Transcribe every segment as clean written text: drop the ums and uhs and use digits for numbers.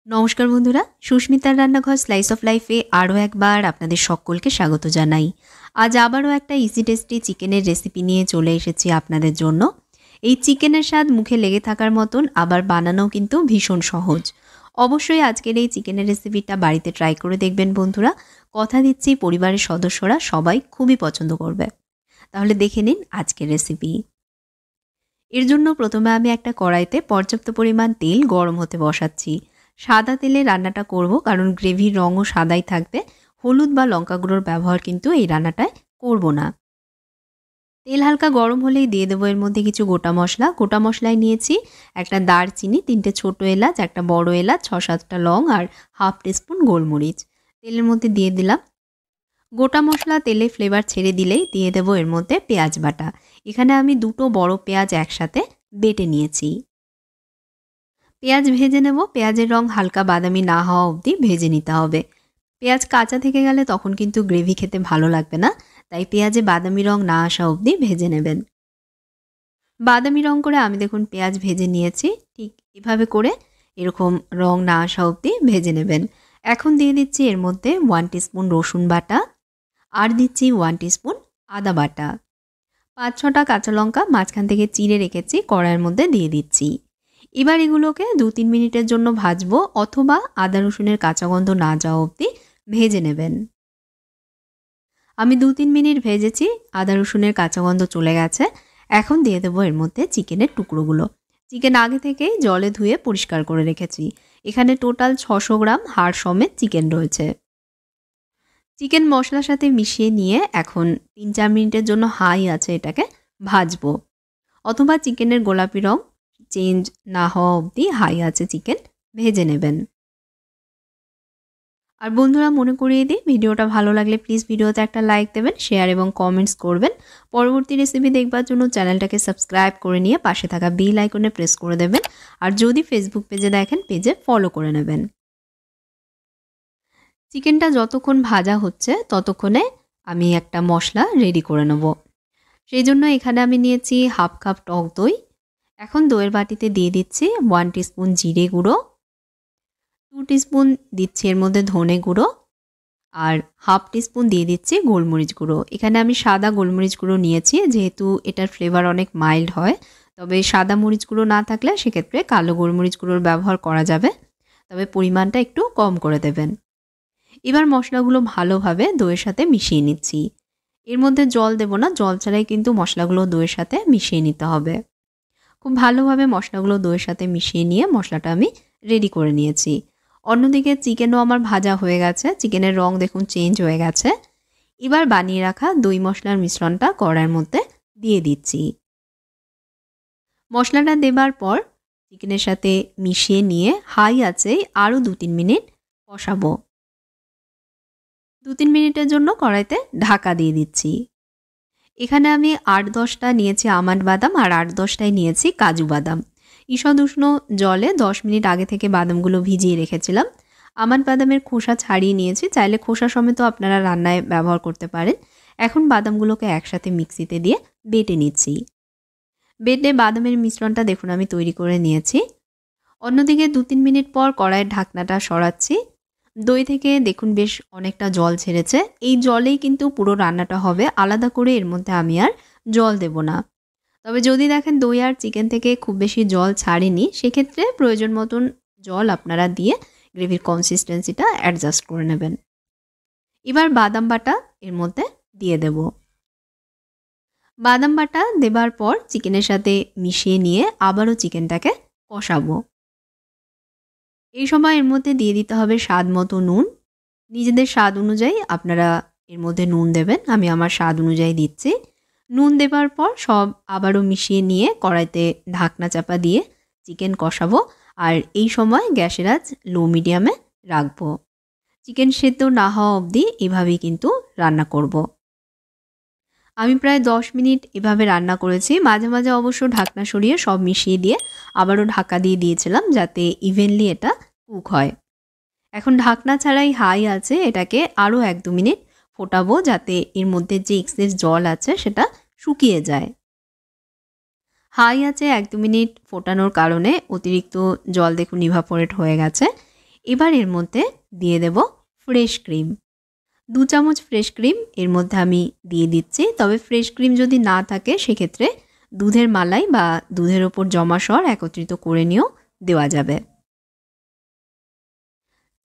নমস্কার বন্ধুরা, সুস্মিতার রান্নাঘর স্লাইস অফ লাইফে আরও একবার আপনাদের সকলকে স্বাগত জানাই। আজ আবারও একটা ইজি টেস্টি চিকেনের রেসিপি নিয়ে চলে এসেছি আপনাদের জন্য। এই চিকেনের স্বাদ মুখে লেগে থাকার মতন, আবার বানানোও কিন্তু ভীষণ সহজ। অবশ্যই আজকের এই চিকেনের রেসিপিটা বাড়িতে ট্রাই করে দেখবেন বন্ধুরা। কথা দিচ্ছি পরিবারের সদস্যরা সবাই খুবই পছন্দ করবে। তাহলে দেখে নিন আজকের রেসিপি। এর জন্য প্রথমে আমি একটা কড়াইতে পর্যাপ্ত পরিমাণ তেল গরম হতে বসাচ্ছি। সাদা তেলে রান্নাটা করব, কারণ গ্রেভির রঙও সাদাই থাকবে। হলুদ বা লঙ্কা গুঁড়োর ব্যবহার কিন্তু এই রান্নাটায় করব না। তেল হালকা গরম হলেই দিয়ে দেবো এর মধ্যে কিছু গোটা মশলা। গোটা মশলায় নিয়েছি একটা দারচিনি, 3টে ছোটো এলাচ, একটা বড় এলাচ, 6-7টা লং আর হাফ টিস্পুন গোলমরিচ। তেলের মধ্যে দিয়ে দিলাম। গোটা মশলা তেলে ফ্লেভার ছেড়ে দিলেই দিয়ে দেবো এর মধ্যে পেঁয়াজ বাটা। এখানে আমি 2টো বড় পেঁয়াজ একসাথে বেটে নিয়েছি। পেঁয়াজ ভেজে নেব। পেঁয়াজের রং হালকা বাদামি না হওয়া অবধি ভেজে নিতে হবে। পেঁয়াজ কাঁচা থেকে গেলে তখন কিন্তু গ্রেভি খেতে ভালো লাগবে না, তাই পেঁয়াজে বাদামি রং না আসা অবধি ভেজে নেবেন। বাদামি রং করে আমি দেখুন পেঁয়াজ ভেজে নিয়েছি। ঠিক এভাবে করে এরকম রং না আসা অবধি ভেজে নেবেন। এখন দিয়ে দিচ্ছি এর মধ্যে 1 টিস্পুন রসুন বাটা, আর দিচ্ছি 1 টিস্পুন আদা বাটা। 5-6টা কাঁচা লঙ্কা মাঝখান থেকে চিড়ে রেখেছি, কড়াইয়ের মধ্যে দিয়ে দিচ্ছি। এবার এগুলোকে 2-3 মিনিটের জন্য ভাজবো, অথবা আদা রসুনের কাঁচা গন্ধ না যাওয়া অবধি ভেজে নেবেন। আমি 2-3 মিনিট ভেজেছি, আদা রসুনের কাঁচা গন্ধ চলে গেছে। এখন দিয়ে দেবো এর মধ্যে চিকেনের টুকরোগুলো। চিকেন আগে থেকেই জলে ধুয়ে পরিষ্কার করে রেখেছি। এখানে টোটাল 600 গ্রাম হাড় সমেত চিকেন রয়েছে। চিকেন মশলার সাথে মিশিয়ে নিয়ে এখন 3-4 মিনিটের জন্য হাই আছে এটাকে ভাজবো, অথবা চিকেনের গোলাপি রং চেঞ্জ না হওয়া অবধি হাই আছে চিকেন ভেজে নেবেন। আর বন্ধুরা, মনে করিয়ে দিই, ভিডিওটা ভালো লাগলে প্লিজ ভিডিওতে একটা লাইক দেবেন, শেয়ার এবং কমেন্টস করবেন। পরবর্তী রেসিপি দেখবার জন্য চ্যানেলটাকে সাবস্ক্রাইব করে নিয়ে পাশে থাকা বেল আইকনে প্রেস করে দেবেন। আর যদি ফেসবুক পেজে দেখেন, পেজে ফলো করে নেবেন। চিকেনটা যতক্ষণ ভাজা হচ্ছে ততক্ষণে আমি একটা মশলা রেডি করে নেব। সেই জন্য এখানে আমি নিয়েছি হাফ কাপ টক দই। এখন দইয়ের বাটিতে দিয়ে দিচ্ছি 1 টিস্পুন জিরে গুঁড়ো, 2 টিস্পুন দিচ্ছি এর মধ্যে ধনে গুঁড়ো, আর হাফ টিস্পুন দিয়ে দিচ্ছি গোলমরিচ গুঁড়ো। এখানে আমি সাদা গোলমরিচ গুঁড়ো নিয়েছি, যেহেতু এটার ফ্লেভার অনেক মাইল্ড হয়। তবে সাদা মরিচ গুঁড়ো না থাকলে সেক্ষেত্রে কালো গোলমরিচ গুঁড়োর ব্যবহার করা যাবে, তবে পরিমাণটা একটু কম করে দেবেন। এবার মশলাগুলো ভালোভাবে দইয়ের সাথে মিশিয়ে নিচ্ছি। এর মধ্যে জল দেব না, জল ছাড়াই কিন্তু মশলাগুলো দইয়ের সাথে মিশিয়ে নিতে হবে। খুব ভালোভাবে মশলাগুলো দইয়ের সাথে মিশিয়ে নিয়ে মশলাটা আমি রেডি করে নিয়েছি। অন্যদিকে চিকেনও আমার ভাজা হয়ে গেছে, চিকেনের রং দেখুন চেঞ্জ হয়ে গেছে। এবার বানিয়ে রাখা দই মশলার মিশ্রণটা কড়াইয়ের মধ্যে দিয়ে দিচ্ছি। মশলাটা দেবার পর চিকেনের সাথে মিশিয়ে নিয়ে হাই আছে আরও 2-3 মিনিট কষাবো। 2-3 মিনিটের জন্য কড়াইতে ঢাকা দিয়ে দিচ্ছি। এখানে আমি 8-10টা নিয়েছি আমন্ড বাদাম, আর 8-10টাই নিয়েছি কাজু বাদাম। ঈষৎ উষ্ণ জলে 10 মিনিট আগে থেকে বাদামগুলো ভিজিয়ে রেখেছিলাম। আমন্ড বাদামের খোসা ছাড়িয়ে নিয়েছি, চাইলে খোসা সমেতও আপনারা রান্নায় ব্যবহার করতে পারেন। এখন বাদামগুলোকে একসাথে মিক্সিতে দিয়ে বেটে নিচ্ছি। বেটে বাদামের মিশ্রণটা দেখুন আমি তৈরি করে নিয়েছি। অন্যদিকে 2-3 মিনিট পর কড়াইয়ের ঢাকনাটা সরাচ্ছি। দই থেকে দেখুন বেশ অনেকটা জল ছেড়েছে। এই জলেই কিন্তু পুরো রান্নাটা হবে, আলাদা করে এর মধ্যে আমি আর জল দেব না। তবে যদি দেখেন দই আর চিকেন থেকে খুব বেশি জল ছাড়েনি, সেক্ষেত্রে প্রয়োজন মতন জল আপনারা দিয়ে গ্রেভির কনসিস্টেন্সিটা অ্যাডজাস্ট করে নেবেন। এবার বাদাম বাটা এর মধ্যে দিয়ে দেব। বাদাম বাটা দেবার পর চিকেনের সাথে মিশিয়ে নিয়ে আবারও চিকেনটাকে কষাবো। এই সময় এর মধ্যে দিয়ে দিতে হবে স্বাদ মতো নুন। নিজেদের স্বাদ অনুযায়ী আপনারা এর মধ্যে নুন দেবেন, আমি আমার স্বাদ অনুযায়ী দিচ্ছি। নুন দেবার পর সব আবারও মিশিয়ে নিয়ে কড়াইতে ঢাকনা চাপা দিয়ে চিকেন কষাবো। আর এই সময় গ্যাসের আঁচ লো মিডিয়ামে রাখবো। চিকেন সেদ্ধ না হওয়া অবধি এভাবেই কিন্তু রান্না করব। আমি প্রায় 10 মিনিট এভাবে রান্না করেছি। মাঝে মাঝে অবশ্য ঢাকনা সরিয়ে সব মিশিয়ে দিয়ে আবারও ঢাকা দিয়ে দিয়েছিলাম, যাতে ইভেনলি এটা কুক হয়। এখন ঢাকনা ছাড়াই হাই আছে এটাকে আরও 1-2 মিনিট ফোটাবো, যাতে এর মধ্যে যে এক্সেস জল আছে সেটা শুকিয়ে যায়। হাই আছে 1-2 মিনিট ফোটানোর কারণে অতিরিক্ত জল দেখুন ইভাপোরেট হয়ে গেছে। এবার এর মধ্যে দিয়ে দেব ফ্রেশ ক্রিম। 2 চামচ ফ্রেশ ক্রিম এর মধ্যে আমি দিয়ে দিচ্ছি। তবে ফ্রেশ ক্রিম যদি না থাকে সেক্ষেত্রে দুধের মালাই বা দুধের ওপর জমা সর একত্রিত করে নিয়েও দেওয়া যাবে।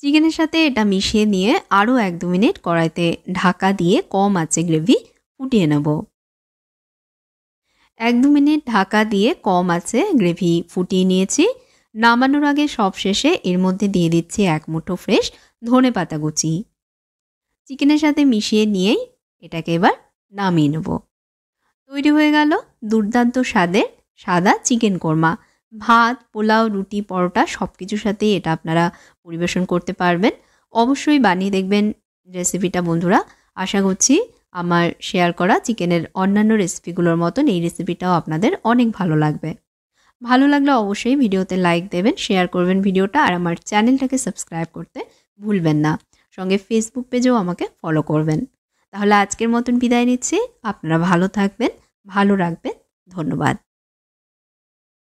চিকেনের সাথে এটা মিশিয়ে নিয়ে আরও 1-2 মিনিট কড়াইতে ঢাকা দিয়ে কম আঁচে গ্রেভি ফুটিয়ে নেব। 1-2 মিনিট ঢাকা দিয়ে কম আঁচে গ্রেভি ফুটিয়ে নিয়েছি। নামানোর আগে সবশেষে এর মধ্যে দিয়ে দিচ্ছি 1 মুঠো ফ্রেশ ধনেপাতা কুচি। চিকেনের সাথে মিশিয়ে নিয়েই এটাকে এবার নামিয়ে নেব। তৈরি হয়ে গেল দুর্দান্ত স্বাদের সাদা চিকেন কোরমা। ভাত, পোলাও, রুটি, পরোটা সব কিছুর সাথেই এটা আপনারা পরিবেশন করতে পারবেন। অবশ্যই বানিয়ে দেখবেন রেসিপিটা বন্ধুরা। আশা করছি আমার শেয়ার করা চিকেনের অন্যান্য রেসিপিগুলোর মতন এই রেসিপিটাও আপনাদের অনেক ভালো লাগবে। ভালো লাগলে অবশ্যই ভিডিওতে লাইক দেবেন, শেয়ার করবেন ভিডিওটা, আর আমার চ্যানেলটাকে সাবস্ক্রাইব করতে ভুলবেন না। সঙ্গে ফেসবুক পেজেও আমাকে ফলো করবেন। তাহলে আজকের মতন বিদায় নিচ্ছি। আপনারা ভালো থাকবেন, ভালো রাখবেন। ধন্যবাদ।